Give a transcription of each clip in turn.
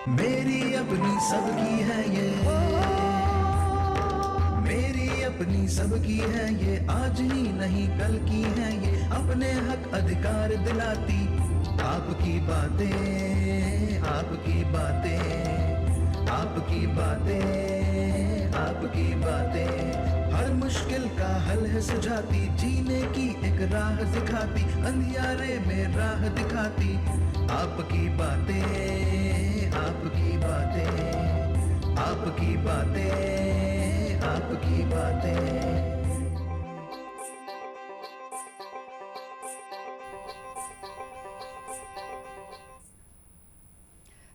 मेरी अपनी सबकी है ये, मेरी अपनी सबकी है ये, आज ही नहीं कल की है ये, अपने हक अधिकार दिलाती आपकी बातें, आपकी बातें, आपकी बातें, आपकी बातें, हर मुश्किल का हल है सुझाती, जीने की एक राह दिखाती, अंधियारे में राह दिखाती आपकी बातें, आपकी बातें, आपकी बातें, आपकी बातें।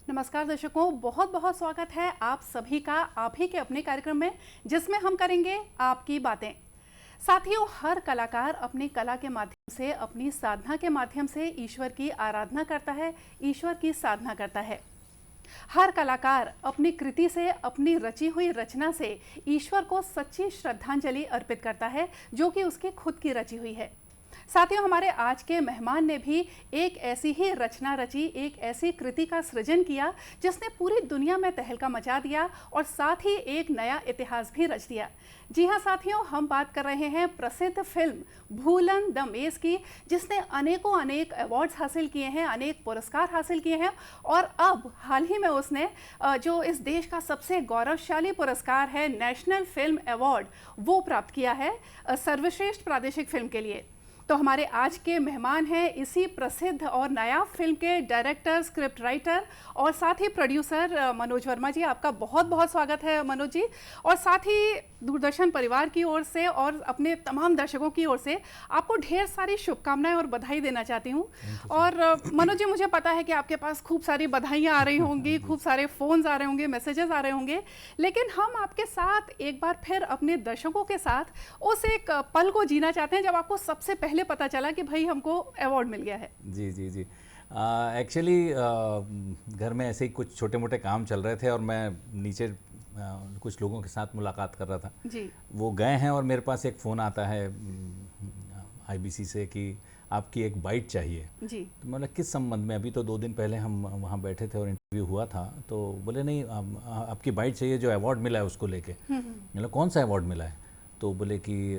नमस्कार दर्शकों, बहुत बहुत स्वागत है आप सभी का आप ही के अपने कार्यक्रम में, जिसमें हम करेंगे आपकी बातें। साथियों, हर कलाकार अपनी कला के माध्यम से, अपनी साधना के माध्यम से ईश्वर की आराधना करता है, ईश्वर की साधना करता है। हर कलाकार अपनी कृति से, अपनी रची हुई रचना से ईश्वर को सच्ची श्रद्धांजलि अर्पित करता है, जो कि उसकी खुद की रची हुई है। साथियों, हमारे आज के मेहमान ने भी एक ऐसी ही रचना रची, एक ऐसी कृति का सृजन किया जिसने पूरी दुनिया में तहलका मचा दिया और साथ ही एक नया इतिहास भी रच दिया। जी हाँ साथियों, हम बात कर रहे हैं प्रसिद्ध फिल्म भूलन द मेज की, जिसने अनेक अवार्ड्स हासिल किए हैं, अनेक पुरस्कार हासिल किए हैं और अब हाल ही में उसने जो इस देश का सबसे गौरवशाली पुरस्कार है नेशनल फिल्म अवार्ड, वो प्राप्त किया है सर्वश्रेष्ठ प्रादेशिक फिल्म के लिए। तो हमारे आज के मेहमान हैं इसी प्रसिद्ध और नायाब फिल्म के डायरेक्टर, स्क्रिप्ट राइटर और साथ ही प्रोड्यूसर मनोज वर्मा जी। आपका बहुत बहुत स्वागत है मनोज जी, और साथ ही दूरदर्शन परिवार की ओर से और अपने तमाम दर्शकों की ओर से आपको ढेर सारी शुभकामनाएं और बधाई देना चाहती हूं। और मनोज जी, मुझे पता है कि आपके पास खूब सारी बधाइयाँ आ रही होंगी, खूब सारे फ़ोन्स आ रहे होंगे, मैसेजेस आ रहे होंगे, लेकिन हम आपके साथ एक बार फिर अपने दर्शकों के साथ उस एक पल को जीना चाहते हैं जब आपको सबसे पहले पता चला कि भाई हमको अवार्ड मिल गया है। जी जी जी। एक्चुअली घर में ऐसे ही कुछ छोटे मोटे काम चल रहे थे और मैं नीचे कुछ लोगों के साथ मुलाकात कर रहा था जी। वो गए हैं और मेरे पास एक फ़ोन आता है आईबीसी से कि आपकी एक बाइट चाहिए जी। तो मैंने किस संबंध में, अभी तो 2 दिन पहले हम वहाँ बैठे थे और इंटरव्यू हुआ था, तो बोले नहीं आपकी बाइट चाहिए जो अवार्ड मिला है उसको लेके। मतलब कौन सा अवार्ड मिला है? तो बोले कि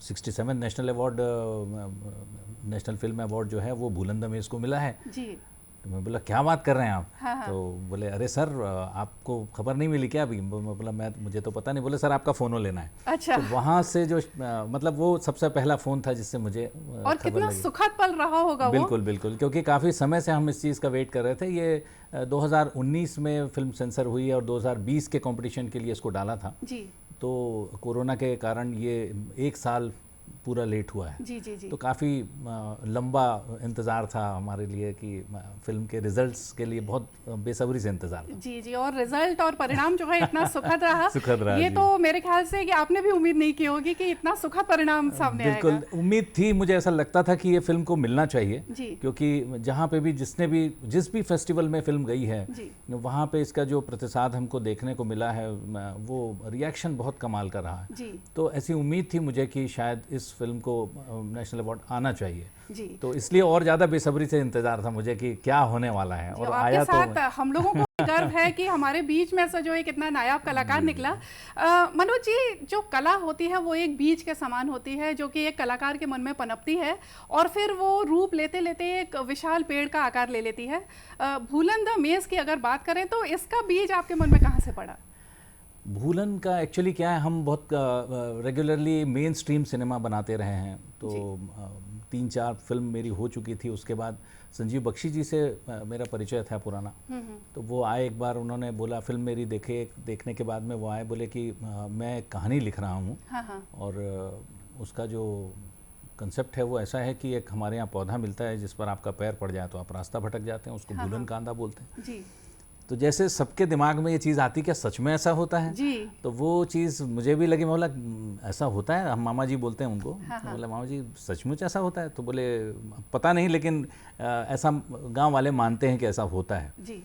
67 national award, national film award जो है वो भूलन द मेज को मिला है जी। तो मैं बोला क्या बात कर रहे हैं आप? हाँ। तो बोले अरे सर आपको खबर नहीं मिली क्या अभी? मैं बोला मुझे तो पता नहीं। बोले सर आपका फ़ोन लेना है। अच्छा। तो वहाँ से जो मतलब वो सबसे पहला फ़ोन था जिससे मुझे और कितना सुखद पल रहा होगा वो। बिल्कुल बिल्कुल, क्योंकि काफ़ी समय से हम इस चीज़ का वेट कर रहे थे। ये 2019 में फिल्म सेंसर हुई और 2020 के कंपटीशन के लिए इसको डाला था जी। तो कोरोना के कारण ये 1 साल पूरा लेट हुआ है। जी जी जी। तो काफ़ी लंबा इंतज़ार था हमारे लिए कि फिल्म के रिजल्ट्स के लिए बहुत बेसब्री से इंतज़ार था। जी जी। और रिजल्ट और परिणाम जो है इतना सुखद रहा सुखद रहा ये जी। तो मेरे ख्याल से कि आपने भी उम्मीद नहीं की होगी कि इतना सुखद परिणाम सामने आएगा। बिल्कुल उम्मीद थी, मुझे ऐसा लगता था कि ये फिल्म को मिलना चाहिए जी। क्योंकि जहाँ पे भी जिस भी फेस्टिवल में फिल्म गई है जी। वहाँ पे इसका जो प्रतिसाद हमको देखने को मिला है वो रिएक्शन बहुत कमाल का रहा है। जी। तो ऐसी उम्मीद थी मुझे कि शायद इस फिल्म को नेशनल अवार्ड आना चाहिए जी। तो इसलिए और ज़्यादा बेसब्री से इंतज़ार था मुझे कि क्या होने वाला है। और आया आपके साथ तो हम लोगों को गर्व है कि हमारे बीच में से जो एक इतना नायाब कलाकार निकला। मनोज जी, जो कला होती है वो एक बीज के समान होती है जो कि एक कलाकार के मन में पनपती है और फिर वो रूप लेते लेते एक विशाल पेड़ का आकार ले लेती है। भूलन द मेज की अगर बात करें तो इसका बीज आपके मन में कहाँ से पड़ा? भूलन का एक्चुअली क्या है, हम बहुत रेगुलरली मेन स्ट्रीम सिनेमा बनाते रहे हैं तो 3-4 फिल्म मेरी हो चुकी थी। उसके बाद संजीव बख्शी जी से मेरा परिचय था पुराना। तो वो आए एक बार, उन्होंने बोला फिल्म मेरी देखने के बाद में वो आए, बोले कि मैं कहानी लिख रहा हूँ। हाँ। और उसका जो कंसेप्ट है वो ऐसा है कि एक हमारे यहाँ पौधा मिलता है जिस पर आपका पैर पड़ जाए तो आप रास्ता भटक जाते हैं, उसको भूलन कांदा बोलते हैं जी। तो जैसे सबके दिमाग में ये चीज़ आती क्या सच में ऐसा होता है जी। तो वो चीज़ मुझे भी लगी। मैं बोला ऐसा होता है? हम मामा जी बोलते हैं उनको। तो बोला मामा जी सचमुच ऐसा होता है? तो बोले पता नहीं लेकिन ऐसा गांव वाले मानते हैं कि ऐसा होता है। जी।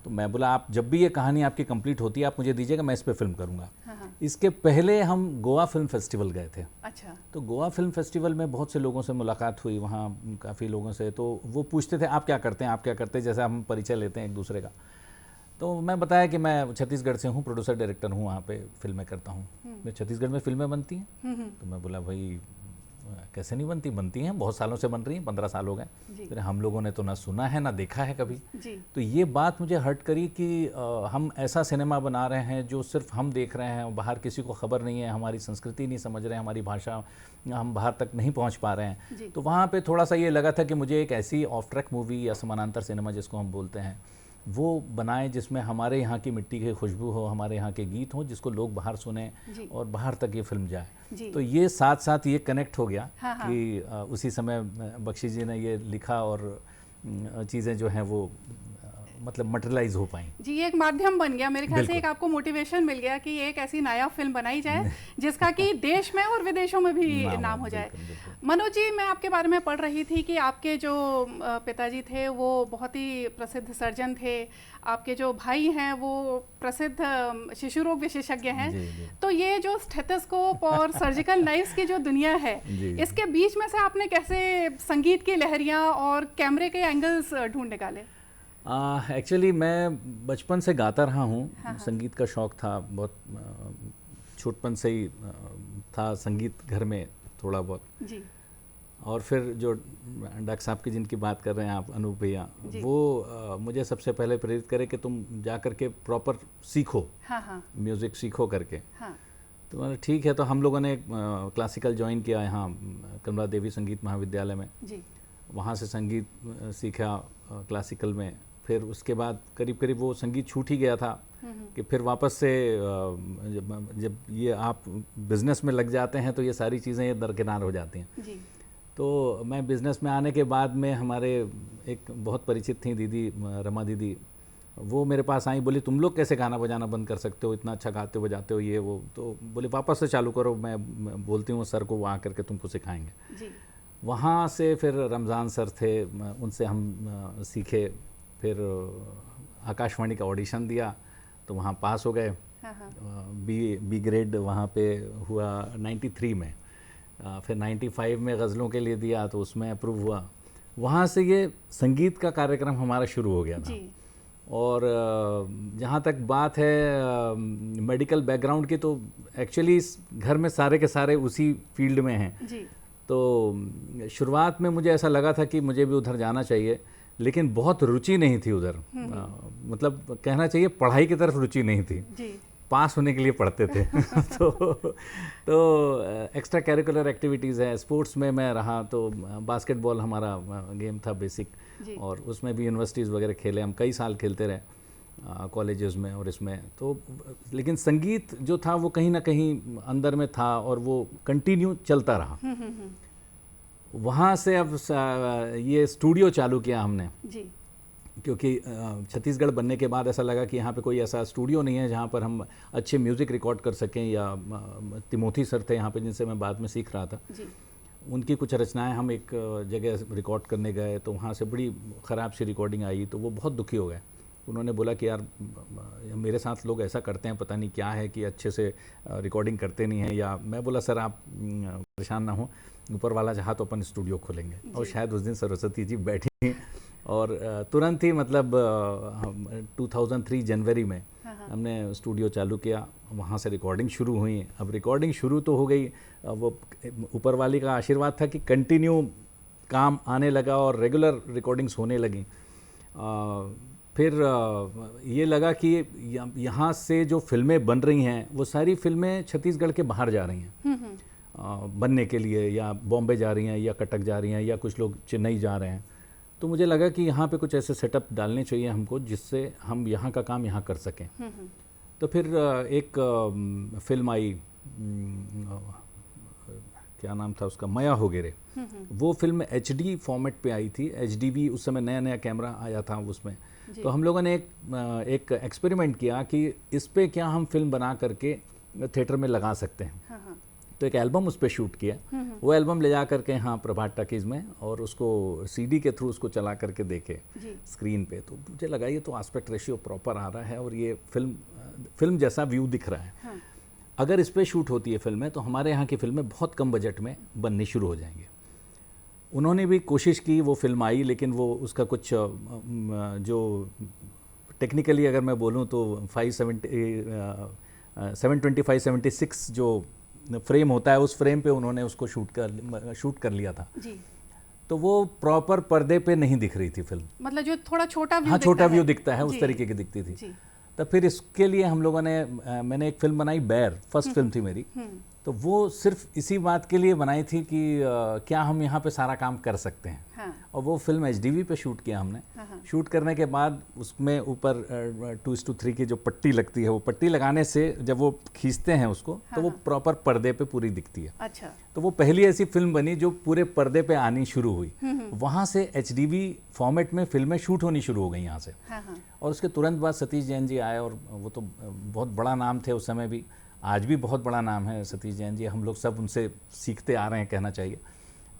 तो मैं बोला आप जब भी ये कहानी आपकी कंप्लीट होती है आप मुझे दीजिएगा, मैं इस पे फिल्म करूँगा। हाँ। इसके पहले हम गोवा फिल्म फेस्टिवल गए थे। अच्छा। तो गोवा फिल्म फेस्टिवल में बहुत से लोगों से मुलाकात हुई, वहाँ काफ़ी लोगों से, तो वो पूछते थे आप क्या करते हैं, आप क्या करते हैं, जैसे हम परिचय लेते हैं एक दूसरे का। तो मैं बताया कि मैं छत्तीसगढ़ से हूँ, प्रोड्यूसर डायरेक्टर हूँ, वहाँ पे फिल्में करता हूँ। मैं छत्तीसगढ़ में फिल्में बनती हैं? तो मैं बोला भाई कैसे नहीं बनती, बनती हैं, बहुत सालों से बन रही हैं, 15 साल हो गए। फिर हम लोगों ने तो ना सुना है ना देखा है कभी। तो ये बात मुझे हर्ट करी कि हम ऐसा सिनेमा बना रहे हैं जो सिर्फ हम देख रहे हैं, बाहर किसी को खबर नहीं है, हमारी संस्कृति नहीं समझ रहे हैं, हमारी भाषा हम बाहर तक नहीं पहुंच पा रहे हैं। तो वहाँ पे थोड़ा सा ये लगा था कि मुझे एक ऐसी ऑफ ट्रैक मूवी या समानांतर सिनेमा जिसको हम बोलते हैं वो बनाएं जिसमें हमारे यहाँ की मिट्टी की खुशबू हो, हमारे यहाँ के गीत हों, जिसको लोग बाहर सुने और बाहर तक ये फिल्म जाए। तो ये साथ साथ ये कनेक्ट हो गया कि उसी समय बख्शी जी ने ये लिखा और चीज़ें जो हैं वो मतलब मटेरियलाइज हो पाई। जी, एक माध्यम बन गया मेरे ख्याल से, एक आपको मोटिवेशन मिल गया कि एक ऐसी नायाब फिल्म बनाई जाए जिसका कि देश में और विदेशों में भी नाम हो जाए। मनोज जी, मैं आपके बारे में पढ़ रही थी कि आपके जो पिताजी थे वो बहुत ही प्रसिद्ध सर्जन थे, आपके जो भाई हैं वो प्रसिद्ध शिशु रोग विशेषज्ञ हैं। तो ये जो स्टेथोस्कोप और सर्जिकल नाइफ्स की जो दुनिया है, इसके बीच में से आपने कैसे संगीत की लहरियाँ और कैमरे के एंगल्स ढूंढ निकाले? एक्चुअली मैं बचपन से गाता रहा हूँ। संगीत का शौक़ था बहुत, छोटपन से ही था संगीत घर में थोड़ा बहुत जी। और फिर जो डॉक्टर साहब की जिनकी बात कर रहे हैं आप, अनूप भैया, वो मुझे सबसे पहले प्रेरित करे कि तुम जा कर के प्रॉपर सीखो, म्यूज़िक सीखो करके। तो मैंने ठीक है, तो हम लोगों ने क्लासिकल ज्वाइन किया यहाँ कमला देवी संगीत महाविद्यालय में जी। वहाँ से संगीत सीखा क्लासिकल में। फिर उसके बाद करीब करीब वो संगीत छूट ही गया था कि फिर वापस से जब ये आप बिज़नेस में लग जाते हैं तो ये सारी चीज़ें ये दरकिनार हो जाती हैं जी। तो मैं बिज़नेस में आने के बाद में हमारे एक बहुत परिचित थी दीदी, रमा दीदी, वो मेरे पास आई, बोली तुम लोग कैसे गाना बजाना बंद कर सकते हो, इतना अच्छा गाते हो बजाते हो ये वो। तो बोले वापस से चालू करो, मैं बोलती हूँ सर को, वो आ करके तुमको सिखाएंगे जी। वहाँ से फिर रमज़ान सर थे, उनसे हम सीखे। फिर आकाशवाणी का ऑडिशन दिया तो वहाँ पास हो गए। बी ग्रेड वहाँ पे हुआ 93 में। फिर 95 में गज़लों के लिए दिया तो उसमें अप्रूव हुआ। वहाँ से ये संगीत का कार्यक्रम हमारा शुरू हो गया था जी। और जहाँ तक बात है मेडिकल बैकग्राउंड की, तो एक्चुअली घर में सारे के सारे उसी फील्ड में हैं जी। तो शुरुआत में मुझे ऐसा लगा था कि मुझे भी उधर जाना चाहिए, लेकिन बहुत रुचि नहीं थी उधर। मतलब कहना चाहिए पढ़ाई की तरफ रुचि नहीं थी जी। पास होने के लिए पढ़ते थे तो एक्स्ट्रा करिकुलर एक्टिविटीज़ है, स्पोर्ट्स में मैं रहा, तो बास्केटबॉल हमारा गेम था बेसिक, और उसमें भी यूनिवर्सिटीज़ वगैरह खेले, हम कई साल खेलते रहे कॉलेजेस में और इसमें। तो लेकिन संगीत जो था वो कहीं ना कहीं अंदर में था और वो कंटिन्यू चलता रहा। वहाँ से अब ये स्टूडियो चालू किया हमने जी। क्योंकि छत्तीसगढ़ बनने के बाद ऐसा लगा कि यहाँ पे कोई ऐसा स्टूडियो नहीं है जहाँ पर हम अच्छे म्यूज़िक रिकॉर्ड कर सकें। या तिमोथी सर थे यहाँ पे जिनसे मैं बाद में सीख रहा था जी। उनकी कुछ रचनाएं हम एक जगह रिकॉर्ड करने गए तो वहाँ से बड़ी ख़राब सी रिकॉर्डिंग आई, तो वो बहुत दुखी हो गए। उन्होंने बोला कि यार मेरे साथ लोग ऐसा करते हैं, पता नहीं क्या है कि अच्छे से रिकॉर्डिंग करते नहीं हैं। या मैं बोला सर आप परेशान ना हो, ऊपर वाला चाहा तो अपन स्टूडियो खोलेंगे। और शायद उस दिन सरस्वती जी बैठी और तुरंत ही मतलब 2003 जनवरी में हमने स्टूडियो चालू किया, वहाँ से रिकॉर्डिंग शुरू हुई। अब रिकॉर्डिंग शुरू तो हो गई, वो ऊपर वाली का आशीर्वाद था कि कंटिन्यू काम आने लगा और रेगुलर रिकॉर्डिंग्स होने लगी। फिर ये लगा कि यहाँ से जो फिल्में बन रही हैं वो सारी फिल्में छत्तीसगढ़ के बाहर जा रही हैं बनने के लिए, या बॉम्बे जा रही हैं या कटक जा रही हैं या कुछ लोग चेन्नई जा रहे हैं। तो मुझे लगा कि यहाँ पे कुछ ऐसे सेटअप डालने चाहिए हमको जिससे हम यहाँ का काम यहाँ कर सकें। तो फिर एक फिल्म आई, क्या नाम था उसका, मया हो गिरे। वो फिल्म HD फॉर्मेट पे आई थी, HDV उस समय नया नया कैमरा आया था उसमें। तो हम लोगों ने एक एक्सपेरिमेंट किया कि इस पे क्या हम फिल्म बना करके थिएटर में लगा सकते हैं। तो एक एल्बम उस पर शूट किया। वो एल्बम ले जा करके यहाँ प्रभात टॉकीज़ में और उसको सीडी के थ्रू उसको चला करके देखे स्क्रीन पे, तो मुझे लगा ये तो एस्पेक्ट रेशियो प्रॉपर आ रहा है और ये फिल्म जैसा व्यू दिख रहा है। हाँ। अगर इस पर शूट होती है फिल्में तो हमारे यहाँ की फिल्में बहुत कम बजट में बननी शुरू हो जाएंगी। उन्होंने भी कोशिश की, वो फिल्म आई, लेकिन वो उसका कुछ जो टेक्निकली अगर मैं बोलूँ तो 725-76 जो फ्रेम होता है उस फ्रेम पे उन्होंने उसको शूट कर लिया था जी। तो वो प्रॉपर पर्दे पे नहीं दिख रही थी फिल्म। मतलब जो थोड़ा छोटा व्यू, हाँ, छोटा व्यू है। दिखता है, उस जी। तरीके की दिखती थी। जी। तो फिर इसके लिए हम लोगों ने मैंने एक फिल्म बनाई, बैर, फर्स्ट फिल्म थी मेरी। तो वो सिर्फ इसी बात के लिए बनाई थी कि क्या हम यहाँ पे सारा काम कर सकते हैं। हाँ। और वो फिल्म एचडीवी पे शूट किया हमने। हाँ। शूट करने के बाद उसमें ऊपर 2:3 की जो पट्टी लगती है, वो पट्टी लगाने से जब वो खींचते हैं उसको तो वो प्रॉपर पर्दे पे पूरी दिखती है। अच्छा। तो वो पहली ऐसी फिल्म बनी जो पूरे पर्दे पे आनी शुरू हुई। वहाँ से एचडीवी फॉर्मेट में फिल्में शूट होनी शुरू हो गई यहाँ से। हाँ। और उसके तुरंत बाद सतीश जैन जी आए और वो तो बहुत बड़ा नाम थे उस समय भी, आज भी बहुत बड़ा नाम है सतीश जैन जी, हम लोग सब उनसे सीखते आ रहे हैं कहना चाहिए।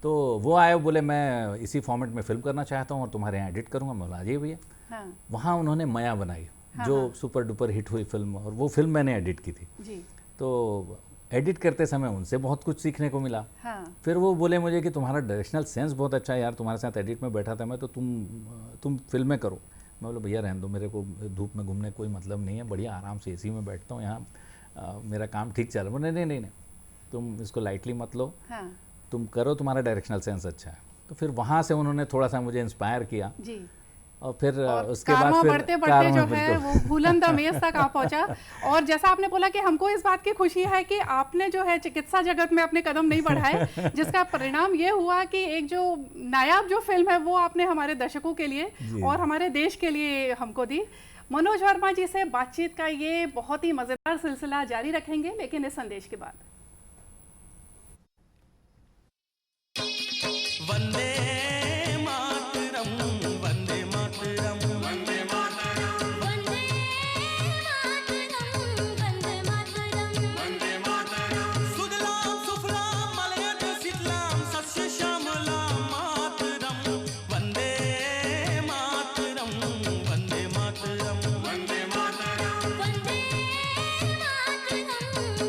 तो वो आए, बोले मैं इसी फॉर्मेट में फिल्म करना चाहता हूँ और तुम्हारे यहाँ एडिट करूँगा। मैं बोला जी भैया। हाँ। वहाँ उन्होंने माया बनाई, जो सुपर डुपर हिट हुई फिल्म, और वो फिल्म मैंने एडिट की थी। जी। तो एडिट करते समय उनसे बहुत कुछ सीखने को मिला। हाँ। फिर वो बोले मुझे कि तुम्हारा डायरेक्शनल सेंस बहुत अच्छा है यार, तुम्हारे साथ एडिट में बैठा था मैं, तो तुम फिल्में करो। मैं बोला भैया रहने दो, मेरे को धूप में घूमने कोई मतलब नहीं है, बढ़िया आराम से एसी में बैठता हूँ यहाँ, मेरा काम ठीक चल रहा है। नहीं, तुम इसको लाइटली मत लो। हाँ। तुम करो, तुम्हारा डायरेक्शनल सेंस अच्छा है। तो फिर वहाँ से उन्होंने थोड़ा सा मुझे इंस्पायर किया। जी। और फिर और उसके बाद फिर बढ़ते बढ़ते जो है वो भूलन द मेज तक आ पहुंचा। और जैसा आपने बोला कि हमको इस बात की खुशी है कि आपने जो है चिकित्सा जगत में अपने कदम नहीं बढ़ाए, जिसका परिणाम ये हुआ कि एक जो नायाब जो फिल्म है वो आपने हमारे दर्शकों के लिए और हमारे देश के लिए हमको दी। मनोज वर्मा जी से बातचीत का ये बहुत ही मजेदार सिलसिला जारी रखेंगे, लेकिन इस संदेश के बाद। वंदे मातरम, वंदे मातरम, वंदे मातरम, वंदे मातरम, वंदे मातरम, सुजलाम सुफलाम मलयज शीतलाम सस्य श्यामलाम मातरम, वंदे मातरम, वंदे मातरम, वंदे मातरम,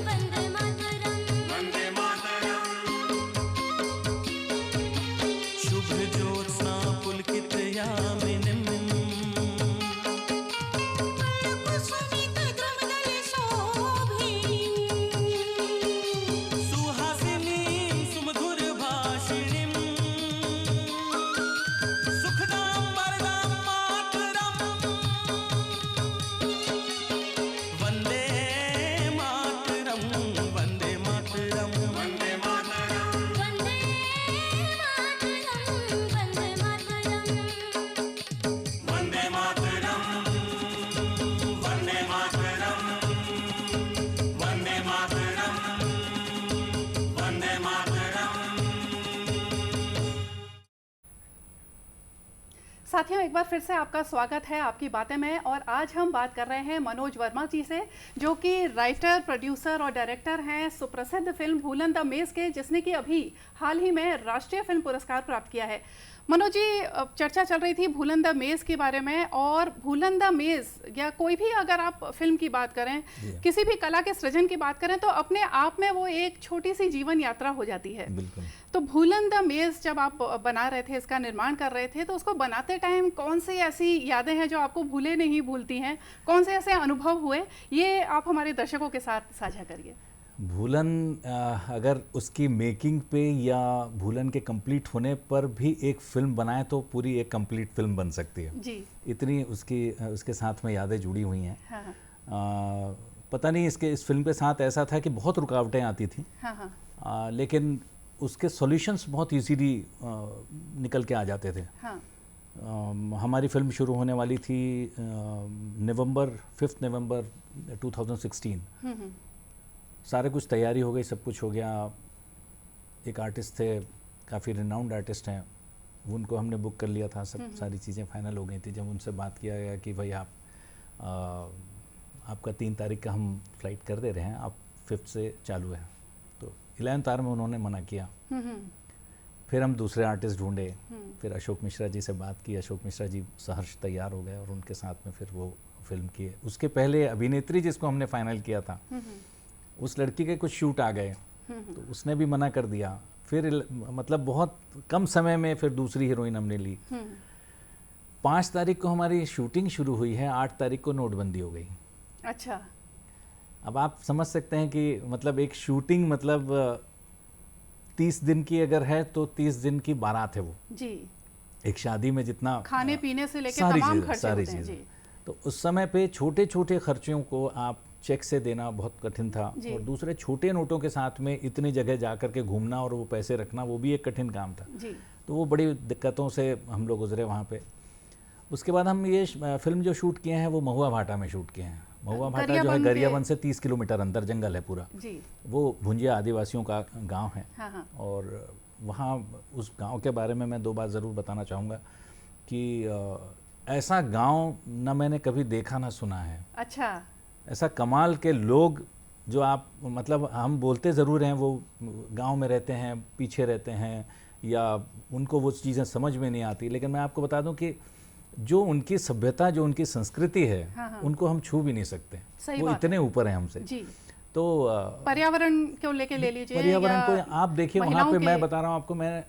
वंदे मातरम, वंदे मातरम, शुभ ज्योत्स्ना पुलकित यामिनीं कुसुमित द्रुमदल शोभिनीं सुहासिनीं सुमधुर भाषिणीं सुखदां वरदां मातरम् वन्दे मातरम्, वन्दे मातरम्, वन्दे मातरम्, वन्दे मातरम्, वन्दे मातरम्, वन्दे मातरम्, वन्दे मातरम्, वन्दे मातरम्। साथियों, एक बार फिर से आपका स्वागत है आपकी बातें में। और आज हम बात कर रहे हैं मनोज वर्मा जी से, जो कि राइटर, प्रोड्यूसर और डायरेक्टर हैं सुप्रसिद्ध फिल्म भूलन द मेज के, जिसने कि अभी हाल ही में राष्ट्रीय फिल्म पुरस्कार प्राप्त किया है। मनोज जी, चर्चा चल रही थी भूलन द मेज के बारे में, और भूलन द मेज या कोई भी अगर आप फिल्म की बात करें, किसी भी कला के सृजन की बात करें, तो अपने आप में वो एक छोटी सी जीवन यात्रा हो जाती है। बिल्कुल। तो भूलन द मेज जब आप बना रहे थे, इसका निर्माण कर रहे थे, तो उसको बनाते टाइम कौन सी ऐसी यादें हैं जो आपको भूले नहीं भूलती हैं, कौन से ऐसे अनुभव हुए, ये आप हमारे दर्शकों के साथ साझा करिए। भूलन अगर उसकी मेकिंग पे या भूलन के कंप्लीट होने पर भी एक फिल्म बनाए तो पूरी एक कंप्लीट फिल्म बन सकती है जी। इतनी उसके साथ में यादें जुड़ी हुई हैं। हाँ। पता नहीं इस फिल्म के साथ ऐसा था कि बहुत रुकावटें आती थी। हाँ। लेकिन उसके सॉल्यूशंस बहुत इजीली निकल के आ जाते थे। हाँ। हमारी फिल्म शुरू होने वाली थी 5 नवंबर 2016। सारे कुछ तैयारी हो गई, सब कुछ हो गया। एक आर्टिस्ट थे, काफ़ी रिनाउंड आर्टिस्ट हैं, उनको हमने बुक कर लिया था, सब सारी चीज़ें फाइनल हो गई थी। जब उनसे बात किया गया कि भाई आपका 3 तारीख का हम फ्लाइट कर दे रहे हैं, आप 5 से चालू है, तो 11th आवर में उन्होंने मना किया। फिर हम दूसरे आर्टिस्ट ढूंढे, फिर अशोक मिश्रा जी से बात की, अशोक मिश्रा जी सहर्ष तैयार हो गए और उनके साथ में फिर वो फिल्म किए। उसके पहले अभिनेत्री जिसको हमने फाइनल किया था, उस लड़की के कुछ शूट आ गए तो उसने भी मना कर दिया। फिर मतलब बहुत कम समय में फिर दूसरी हीरोइन हमने ली। 5 तारीख को हमारी शूटिंग शुरू हुई है, 8 तारीख को नोटबंदी हो गई। अच्छा। अब आप समझ सकते हैं कि मतलब एक शूटिंग मतलब 30 दिन की अगर है तो 30 दिन की बारात है वो जी। एक शादी में जितना खाने पीने से लेकर सारी तमाम चीज़ें, खर्चे सारी होते हैं। चीज़ें। जी। तो उस समय पे छोटे छोटे खर्चों को आप चेक से देना बहुत कठिन था, जी। और दूसरे छोटे नोटों के साथ में इतनी जगह जा कर के घूमना और वो पैसे रखना, वो भी एक कठिन काम था। जी। तो वो बड़ी दिक्कतों से हम लोग गुजरे वहाँ पे। उसके बाद हम ये फिल्म जो शूट किए हैं वो महुआ भाटा में शूट किए हैं। महुआ भाटा जो है गरियाबंद के- गरियाबंद से 30 किलोमीटर अंदर जंगल है पूरा। जी। वो भुंजिया आदिवासियों का गांव है। हाँ हाँ। और वहाँ उस गांव के बारे में मैं 2 बात ज़रूर बताना चाहूँगा कि ऐसा गांव न मैंने कभी देखा ना सुना है। अच्छा। ऐसा कमाल के लोग जो आप मतलब हम बोलते ज़रूर हैं वो गांव में रहते हैं, पीछे रहते हैं, या उनको वो चीज़ें समझ में नहीं आती, लेकिन मैं आपको बता दूं कि जो उनकी सभ्यता, जो उनकी संस्कृति है, हाँ, हाँ। उनको हम छू भी नहीं सकते। सही वो बात इतने ऊपर हैं हमसे। जी। तो पर्यावरण को लेके ले लीजिए, पर्यावरण या को आप देखिए, वहाँ महिलाओं पे के- मैं बता रहा हूँ आपको, मैं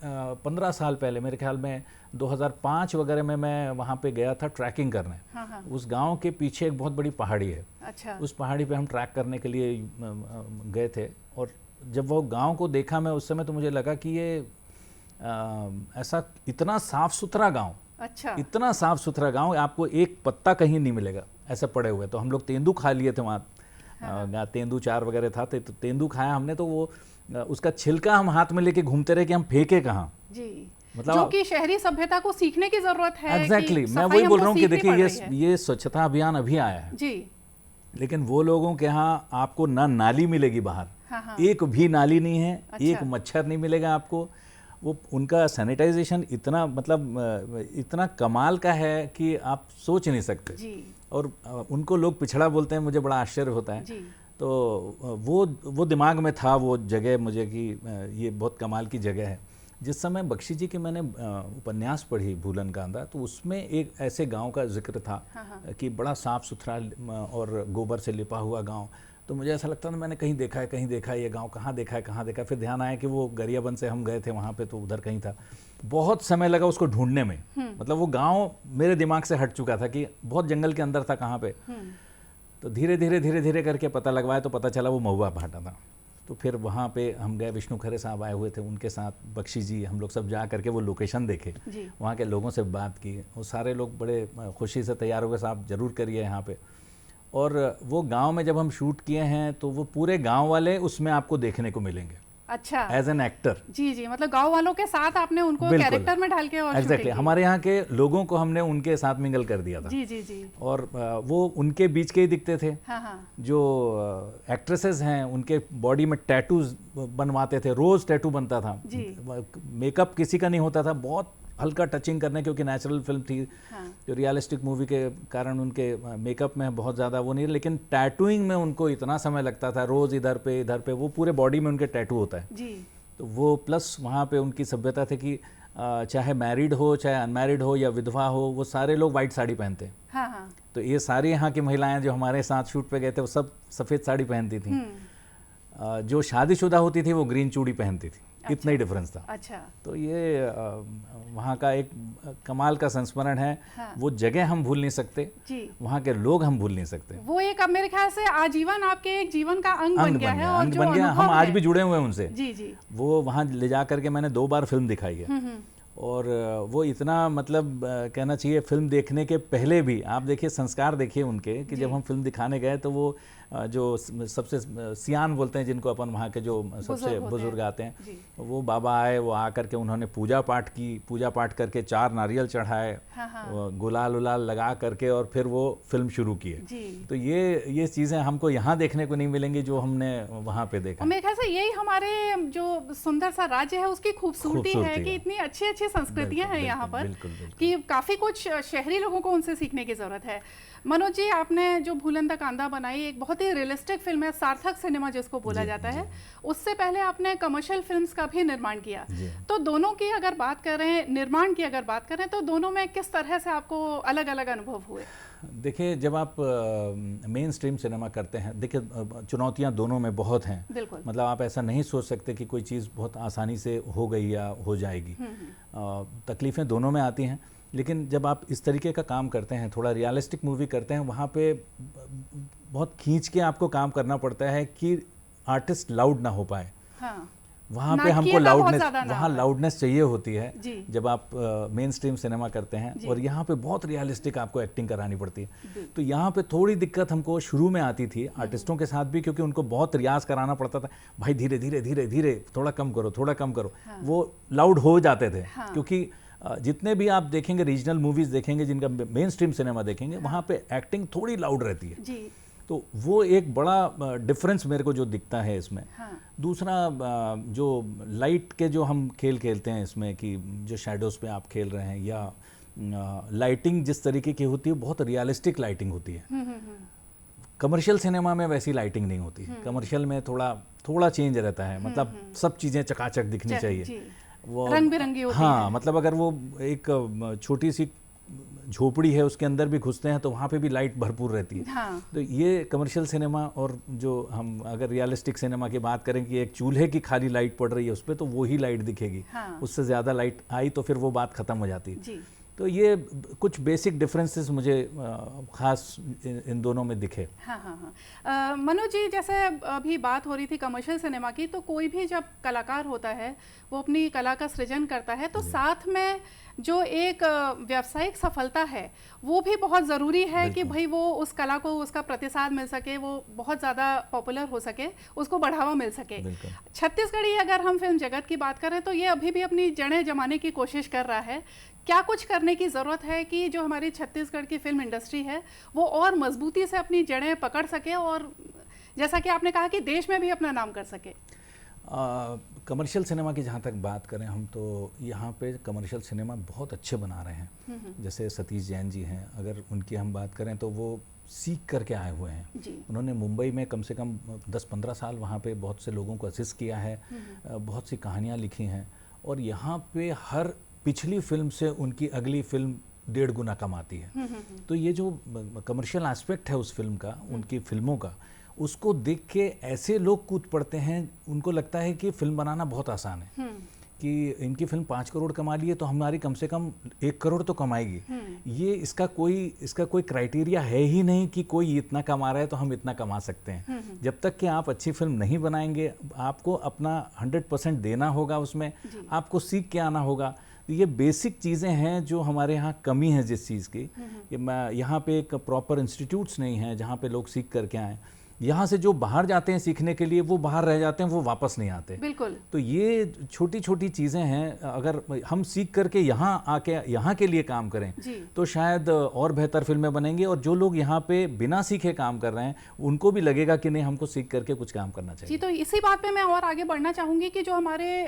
15 साल पहले, मेरे ख्याल में 2005 वगैरह में मैं वहाँ पे गया था ट्रैकिंग करने। हाँ हाँ। उस गांव के पीछे एक बहुत बड़ी पहाड़ी है। अच्छा। उस पहाड़ी पे हम ट्रैक करने के लिए गए थे, और जब वो गांव को देखा मैं उस समय, तो मुझे लगा कि ये ऐसा इतना साफ सुथरा गांव, अच्छा। इतना साफ सुथरा गांव, आपको एक पत्ता कहीं नहीं मिलेगा ऐसे पड़े हुए। तो हम लोग तेंदू खा लिए थे वहाँ। तेंदू चार वगैरह था, तो तेंदू खाया हमने। तो वो उसका छिलका हम हाथ में लेके घूमते रहे कि हम फेंके कहाँ। जी। मतलब जो कि शहरी सभ्यता को सीखने की जरूरत है। एग्जैक्टली, कि मैं सफाई वही बोल हमको रहा हूँ कि सीखनी देखिए पड़ रही है। ये स्वच्छता अभियान अभी आया है, जी। लेकिन वो लोगों के यहाँ आपको ना नाली मिलेगी बाहर, हाँ हाँ। एक भी नाली नहीं है, अच्छा। एक मच्छर नहीं मिलेगा आपको। वो उनका सैनिटाइजेशन इतना मतलब इतना कमाल का है कि आप सोच नहीं सकते। जी। और उनको लोग पिछड़ा बोलते हैं, मुझे बड़ा आश्चर्य होता है। जी। तो वो दिमाग में था वो जगह मुझे कि ये बहुत कमाल की जगह है। जिस समय बख्शी जी की मैंने उपन्यास पढ़ी भूलन कांदा, तो उसमें एक ऐसे गांव का जिक्र था कि बड़ा साफ सुथरा और गोबर से लिपा हुआ गांव। तो मुझे ऐसा लगता था मैंने कहीं देखा है ये गांव, कहाँ देखा है। फिर ध्यान आया कि वो गरियाबंद से हम गए थे वहाँ पे, तो उधर कहीं था। बहुत समय लगा उसको ढूंढने में, मतलब वो गांव मेरे दिमाग से हट चुका था कि बहुत जंगल के अंदर था कहाँ पे। तो धीरे धीरे करके पता लगवाया, तो पता चला वो महुआ भाटा था। तो फिर वहाँ पे हम गए, विष्णु खरे साहब आए हुए थे, उनके साथ बख्शी जी, हम लोग सब जा करके वो लोकेशन देखे, वहाँ के लोगों से बात की। वो सारे लोग बड़े खुशी से तैयार हो गए, साहब जरूर करिए यहाँ पे। और वो गांव में जब हम शूट किए हैं, तो वो पूरे गांव वाले उसमें आपको देखने को मिलेंगे। अच्छा। As an actor. जी जी, मतलब गांव वालों के साथ आपने उनको बिल्कुल। कैरेक्टर में ढाल के और एग्जैक्टली, शूटिंग की। हमारे यहाँ के लोगों को हमने उनके साथ मिंगल कर दिया था। जी जी जी। और वो उनके बीच के ही दिखते थे। हाँ हाँ। जो एक्ट्रेसेस हैं उनके बॉडी में टैटूज बनवाते थे, रोज टैटू बनता था। जी। मेकअप किसी का नहीं होता था, बहुत हल्का टचिंग करने, क्योंकि नेचुरल फिल्म थी। हाँ। जो रियलिस्टिक मूवी के कारण उनके मेकअप में बहुत ज़्यादा वो नहीं, लेकिन टैटूइंग में उनको इतना समय लगता था, रोज़ इधर पे वो पूरे बॉडी में उनके टैटू होता है। जी। तो वो प्लस वहाँ पे उनकी सभ्यता थी कि चाहे मैरिड हो चाहे अनमैरिड हो या विधवा हो, वो सारे लोग वाइट साड़ी पहनते हैं। हाँ हाँ। तो ये सारी यहाँ की महिलाएं जो हमारे साथ शूट पे गए थे, वो सब सफ़ेद साड़ी पहनती थी। जो शादीशुदा होती थी वो ग्रीन चूड़ी पहनती थी। इतना ही डिफरेंस था। अच्छा। तो ये वहाँ का एक कमाल का संस्मरण है। हाँ। वो जगह हम भूल नहीं सकते, जी। वहाँ के लोग हम भूल नहीं सकते। वो एक अब मेरे ख्याल से आजीवन आपके एक जीवन का अंग बन गया है, और अंग जो बन गया। हम अनुभव आज है- भी जुड़े हुए हैं उनसे। जी जी। वो वहाँ ले जा करके मैंने 2 बार फिल्म दिखाई है। और वो इतना मतलब कहना चाहिए, फिल्म देखने के पहले भी आप देखिए संस्कार देखिए उनके, कि जब हम फिल्म दिखाने गए तो वो जो सबसे सियान बोलते हैं जिनको अपन, वहाँ के जो सबसे बुजुर्ग आते हैं, वो बाबा आए, वो आकर के उन्होंने पूजा पाठ की, पूजा पाठ करके 4 नारियल चढ़ाए, गुलाल उलाल लगा करके, और फिर वो फिल्म शुरू की है। तो ये चीज़ें हमको यहाँ देखने को नहीं मिलेंगी जो हमने वहाँ पे देखा। मेरे ख्याल से यही हमारे जो सुंदर सा राज्य है उसकी खूबसूरती है कि इतनी अच्छी अच्छी संस्कृतियां हैं यहाँ पर, कि काफ़ी कुछ शहरी लोगों को उनसे सीखने की ज़रूरत है। मनोज जी, आपने जो भूलन दा कांदा बनाई, एक बहुत बहुत ही रियलिस्टिक फिल्म है, सार्थक सिनेमा जिसको बोला जाता है। उससे पहले आपने कमर्शियल फिल्म्स का भी निर्माण किया, तो दोनों की अगर बात करें, निर्माण की अगर बात करें, तो दोनों में किस तरह से आपको अलग अलग अनुभव हुए? देखिए, जब आप मेन स्ट्रीम सिनेमा करते हैं, देखिए चुनौतियां दोनों में बहुत हैं। मतलब आप ऐसा नहीं सोच सकते कि कोई चीज़ बहुत आसानी से हो गई या हो जाएगी। तकलीफ़ें दोनों में आती हैं, लेकिन जब आप इस तरीके का काम करते हैं, थोड़ा रियलिस्टिक मूवी करते हैं, वहाँ पे बहुत खींच के आपको काम करना पड़ता है कि आर्टिस्ट लाउड ना हो पाए। वहाँ पे हमको लाउडनेस चाहिए होती है जब आप मेन स्ट्रीम सिनेमा करते हैं, और यहाँ पे बहुत रियलिस्टिक आपको एक्टिंग करानी पड़ती है। तो यहाँ पे थोड़ी दिक्कत हमको शुरू में आती थी आर्टिस्टों के साथ भी, क्योंकि उनको बहुत रियाज कराना पड़ता था। भाई धीरे धीरे धीरे धीरे, थोड़ा कम करो, थोड़ा कम करो। वो लाउड हो जाते थे, क्योंकि जितने भी आप देखेंगे रीजनल मूवीज देखेंगे, जिनका मेन स्ट्रीम सिनेमा देखेंगे, वहाँ पे एक्टिंग थोड़ी लाउड रहती है। तो वो एक बड़ा डिफरेंस मेरे को जो दिखता है इसमें। दूसरा, जो लाइट के जो हम खेल खेलते हैं इसमें, कि जो शैडोज पे आप खेल रहे हैं, या लाइटिंग जिस तरीके की होती है, बहुत रियलिस्टिक लाइटिंग होती है। कमर्शियल सिनेमा में वैसी लाइटिंग नहीं होती। कमर्शियल में थोड़ा चेंज रहता है, मतलब सब चीज़ें चकाचक दिखनी चाहिए, वो रंग बिरंगी होती है। मतलब अगर वो एक छोटी सी झोपड़ी है, उसके अंदर भी घुसते हैं तो वहाँ पे भी लाइट भरपूर रहती है। तो ये कमर्शियल सिनेमा, और जो हम अगर रियलिस्टिक सिनेमा की बात करें कि एक चूल्हे की खाली लाइट पड़ रही है उस पर, तो वही लाइट दिखेगी। उससे ज़्यादा लाइट आई तो फिर वो बात ख़त्म हो जाती है। तो ये कुछ बेसिक डिफरेंसेस मुझे खास इन दोनों में दिखे। मनोज जी, जैसे अभी बात हो रही थी कमर्शियल सिनेमा की, तो कोई भी जब कलाकार होता है, वो अपनी कला का सृजन करता है, तो साथ में जो एक व्यावसायिक सफलता है वो भी बहुत ज़रूरी है कि भाई वो उस कला को उसका प्रतिसाद मिल सके, वो बहुत ज़्यादा पॉपुलर हो सके, उसको बढ़ावा मिल सके। छत्तीसगढ़ी अगर हम फिल्म जगत की बात करें, तो ये अभी भी अपनी जड़ें जमाने की कोशिश कर रहा है। क्या कुछ करने की ज़रूरत है कि जो हमारी छत्तीसगढ़ की फिल्म इंडस्ट्री है वो और मजबूती से अपनी जड़ें पकड़ सके, और जैसा कि आपने कहा कि देश में भी अपना नाम कर सके? कमर्शियल सिनेमा की जहाँ तक बात करें हम, तो यहाँ पे कमर्शियल सिनेमा बहुत अच्छे बना रहे हैं। जैसे सतीश जैन जी हैं, अगर उनकी हम बात करें तो वो सीख करके आए हुए हैं। उन्होंने मुंबई में कम से कम 10-15 साल वहाँ पे बहुत से लोगों को असिस्ट किया है, बहुत सी कहानियाँ लिखी हैं, और यहाँ पे हर पिछली फिल्म से उनकी अगली फिल्म 1.5 गुना कमाती है। तो ये जो कमर्शियल एस्पेक्ट है उस फिल्म का, उनकी फिल्मों का, उसको देख के ऐसे लोग कूद पड़ते हैं, उनको लगता है कि फिल्म बनाना बहुत आसान है, कि इनकी फिल्म 5 करोड़ कमा ली है तो हमारी कम से कम 1 करोड़ तो कमाएगी। ये इसका कोई क्राइटेरिया है ही नहीं कि कोई इतना कमा रहा है तो हम इतना कमा सकते हैं। जब तक कि आप अच्छी फिल्म नहीं बनाएंगे, आपको अपना 100% देना होगा, उसमें आपको सीख के आना होगा। ये बेसिक चीज़ें हैं जो हमारे यहाँ कमी है जिस चीज़ की। यहाँ पे एक प्रॉपर इंस्टीट्यूट्स नहीं है जहाँ पे लोग सीख करके आएँ। यहाँ से जो बाहर जाते हैं सीखने के लिए, वो बाहर रह जाते हैं, वो वापस नहीं आते। बिल्कुल। तो ये छोटी छोटी चीज़ें हैं, अगर हम सीख करके यहाँ आके यहाँ के लिए काम करें तो शायद और बेहतर फिल्में बनेंगी। और जो लोग यहाँ पे बिना सीखे काम कर रहे हैं, उनको भी लगेगा कि नहीं, हमको सीख करके कुछ काम करना चाहिए। जी, तो इसी बात पे मैं और आगे बढ़ना चाहूँगी कि जो हमारे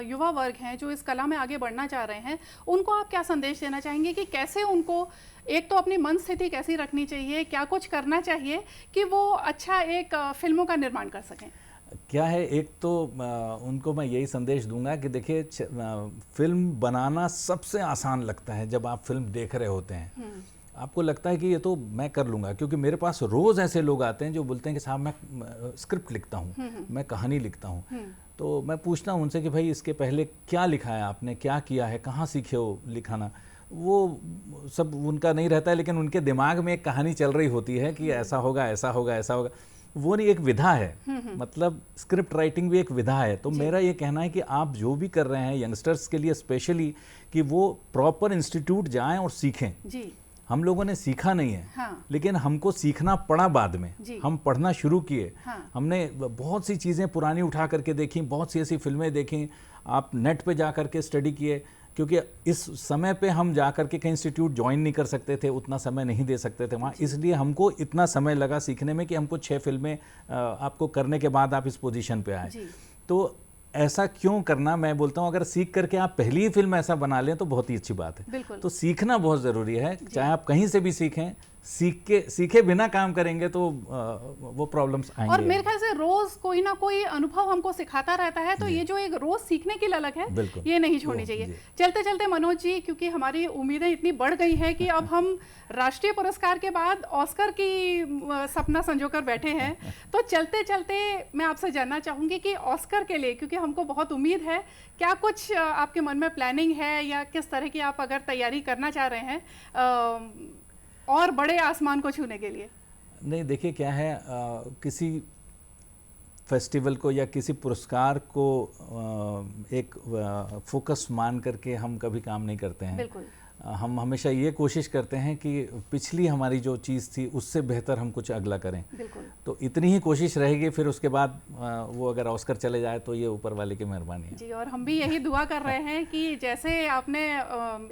युवा वर्ग हैं, जो इस कला में आगे बढ़ना चाह रहे हैं, उनको आप क्या संदेश देना चाहेंगे कि कैसे उनको, एक तो अपनी मन स्थिति कैसी रखनी चाहिए, क्या कुछ करना चाहिए कि वो अच्छा एक फिल्मों का निर्माण कर सकें? क्या है, एक तो उनको मैं यही संदेश दूंगा कि देखिए, फिल्म बनाना सबसे आसान लगता है जब आप फिल्म देख रहे होते हैं। आपको लगता है कि ये तो मैं कर लूँगा, क्योंकि मेरे पास रोज़ ऐसे लोग आते हैं जो बोलते हैं कि साहब मैं स्क्रिप्ट लिखता हूँ, मैं कहानी लिखता हूँ। तो मैं पूछता हूँ उनसे कि भाई इसके पहले क्या लिखा है आपने, क्या किया है, कहाँ सीखे हो लिखाना। वो सब उनका नहीं रहता है, लेकिन उनके दिमाग में एक कहानी चल रही होती है कि ऐसा होगा, ऐसा होगा, ऐसा होगा। वो नहीं, एक विधा है। मतलब स्क्रिप्ट राइटिंग भी एक विधा है। तो मेरा ये कहना है कि आप जो भी कर रहे हैं, यंगस्टर्स के लिए स्पेशली, कि वो प्रॉपर इंस्टीट्यूट जाएं और सीखें। हम लोगों ने सीखा नहीं है, लेकिन हमको सीखना पड़ा बाद में। हम पढ़ना शुरू किए, हमने बहुत सी चीज़ें पुरानी उठा करके देखी, बहुत सी ऐसी फिल्में देखी, आप नेट पे जा करके स्टडी किए, क्योंकि इस समय पे हम जा करके कहीं इंस्टीट्यूट ज्वाइन नहीं कर सकते थे, उतना समय नहीं दे सकते थे वहाँ, इसलिए हमको इतना समय लगा सीखने में कि हमको 6 फिल्में आपको करने के बाद आप इस पोजीशन पे आए। तो ऐसा क्यों करना, मैं बोलता हूँ अगर सीख करके आप पहली ही फिल्म ऐसा बना लें तो बहुत ही अच्छी बात है। तो सीखना बहुत ज़रूरी है, चाहे आप कहीं से भी सीखें, सीखे बिना काम करेंगे तो वो प्रॉब्लम्स आएंगे। और मेरे ख्याल से रोज कोई ना कोई अनुभव हमको सिखाता रहता है, तो ये जो एक रोज सीखने की ललक है बिल्कुल। ये नहीं छोड़नी चाहिए। चलते चलते मनोज जी, क्योंकि हमारी उम्मीदें इतनी बढ़ गई हैं कि अब हम राष्ट्रीय पुरस्कार के बाद ऑस्कर की सपना संजोकर बैठे हैं, तो चलते चलते मैं आपसे जानना चाहूंगी कि ऑस्कर के लिए, क्योंकि हमको बहुत उम्मीद है, क्या कुछ आपके मन में प्लानिंग है या किस तरह की आप अगर तैयारी करना चाह रहे हैं और बड़े आसमान को छूने के लिए? नहीं, देखिए क्या है, किसी फेस्टिवल को या किसी पुरस्कार को एक फोकस मान करके हम कभी काम नहीं करते हैं। बिल्कुल। हम हमेशा ये कोशिश करते हैं कि पिछली हमारी जो चीज़ थी उससे बेहतर हम कुछ अगला करें। बिल्कुल। तो इतनी ही कोशिश रहेगी, फिर उसके बाद वो अगर ऑस्कर चले जाए तो ये ऊपर वाले की मेहरबानी है। जी, और हम भी यही दुआ कर रहे हैं कि जैसे आपने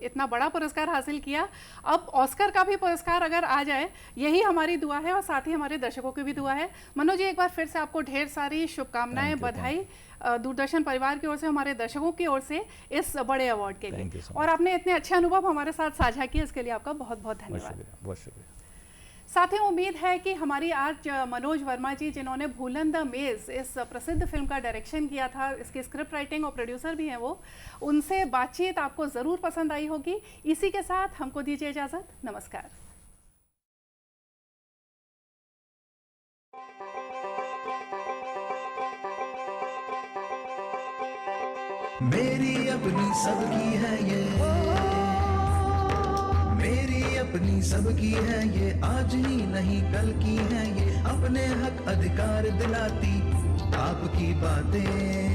इतना बड़ा पुरस्कार हासिल किया, अब ऑस्कर का भी पुरस्कार अगर आ जाए, यही हमारी दुआ है और साथ ही हमारे दर्शकों की भी दुआ है। मनोज जी, एक बार फिर से आपको ढेर सारी शुभकामनाएं, बधाई दूरदर्शन परिवार की ओर से, हमारे दर्शकों की ओर से इस बड़े अवार्ड के लिए। और आपने इतने अच्छे अनुभव हमारे साथ साझा किए, इसके लिए आपका बहुत बहुत धन्यवाद। बहुत शुक्रिया। साथियों, उम्मीद है कि हमारी आज मनोज वर्मा जी, जिन्होंने भूलन द मेज इस प्रसिद्ध फिल्म का डायरेक्शन किया था, इसकी स्क्रिप्ट राइटिंग और प्रोड्यूसर भी हैं वो, उनसे बातचीत आपको ज़रूर पसंद आई होगी। इसी के साथ हमको दीजिए इजाज़त। नमस्कार। मेरी अपनी सबकी है ये, मेरी अपनी सबकी है ये, आज ही नहीं कल की है ये, अपने हक अधिकार दिलाती आपकी बातें।